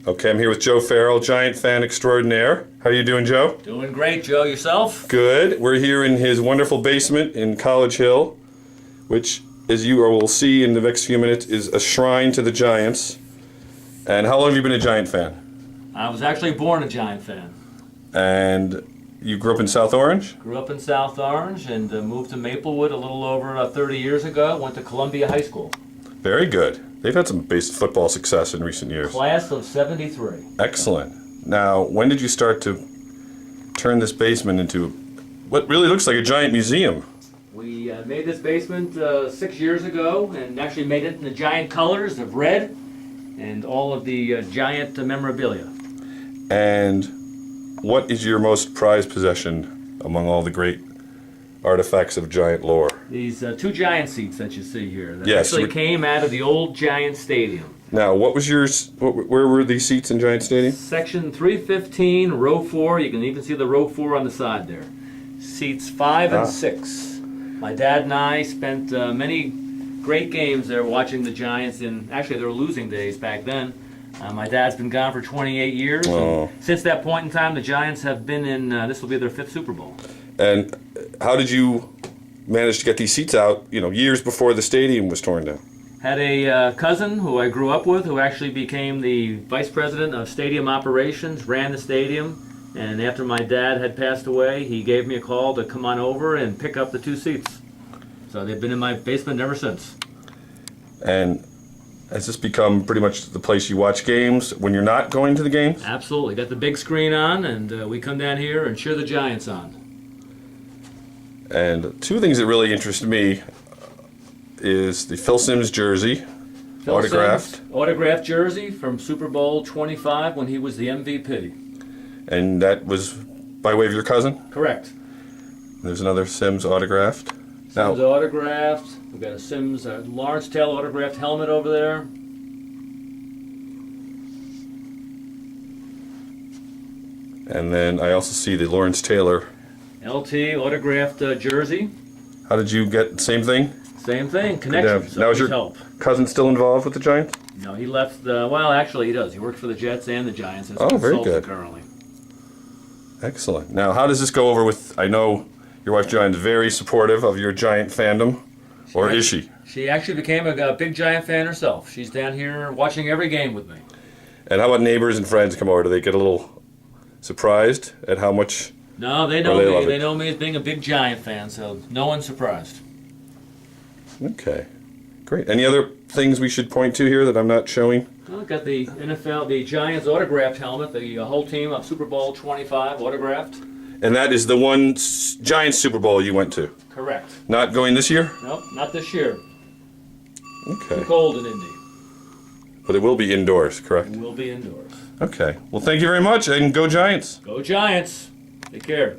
Okay, I'm here with Joe Farrell, Giant fan extraordinaire. How are you doing, Joe? Doing great, Joe. Yourself? Good. We're here in his wonderful basement in College Hill, which, as you will see in the next few minutes, is a shrine to the Giants. And how long have you been a Giant fan? I was actually born a Giant fan. And you grew up in South Orange? Grew up in South Orange and moved to Maplewood a little over 30 years ago. Went to Columbia High School. Very good. They've had some base football success in recent years. Class of 73. Excellent. Now, when did you start to turn this basement into what really looks like a giant museum? We made this basement 6 years ago and actually made it in the Giant colors of red and all of the Giant memorabilia. And what is your most prized possession among all the great artifacts of Giant lore? These two Giant seats that you see here that Yes, actually came out of the old Giant Stadium. Now, what was yours? Where were these seats in Giant Stadium? Section 315, row 4. You can even see the row 4 on the side there. Seats 5 and 6. My dad and I spent many great games there watching the Giants, and actually they were losing days back then. My dad's been gone for 28 years. Oh. And since that point in time, the Giants have been in, this will be their 5th Super Bowl. And how did you manage to get these seats out, years before the stadium was torn down? Had a cousin who I grew up with who actually became the vice president of stadium operations, ran the stadium, and after my dad had passed away, he gave me a call to come on over and pick up the 2 seats. So they've been in my basement ever since. And has this become pretty much the place you watch games when you're not going to the games? Absolutely. Got the big screen on, and we come down here and cheer the Giants on. And 2 things that really interest me is the Phil Simms jersey, autographed. Autographed jersey from Super Bowl 25 when he was the MVP. And that was by way of your cousin? Correct. There's another Simms autographed. Simms autographed. We've got a Simms Lawrence Taylor autographed helmet over there. And then I also see the Lawrence Taylor. LT autographed jersey. How did you get the same thing? Same thing. Connections. Now, is your help. cousin still involved with the Giants? No, he left. Well, actually, he does. He works for the Jets and the Giants as a Oh, very consultant good. currently. Excellent. Now, how does this go over with? I know your wife Joanne's very supportive of your Giant fandom, or is she? She actually became a big Giant fan herself. She's down here watching every game with me. And how about neighbors and friends come over? Do they get a little surprised at how much? No, they know Or they me. love They it. know me as being a big Giant fan, so no one's surprised. Okay, great. Any other things we should point to here that I'm not showing? Well, got the NFL, the Giants autographed helmet, the whole team of Super Bowl 25 autographed. And that is the one Giants Super Bowl you went to. Correct. Not going this year? Nope, not this year. Okay. Too cold in Indy. But it will be indoors, correct? We'll be indoors. Okay. Well, thank you very much, and go Giants. Go Giants. Take care.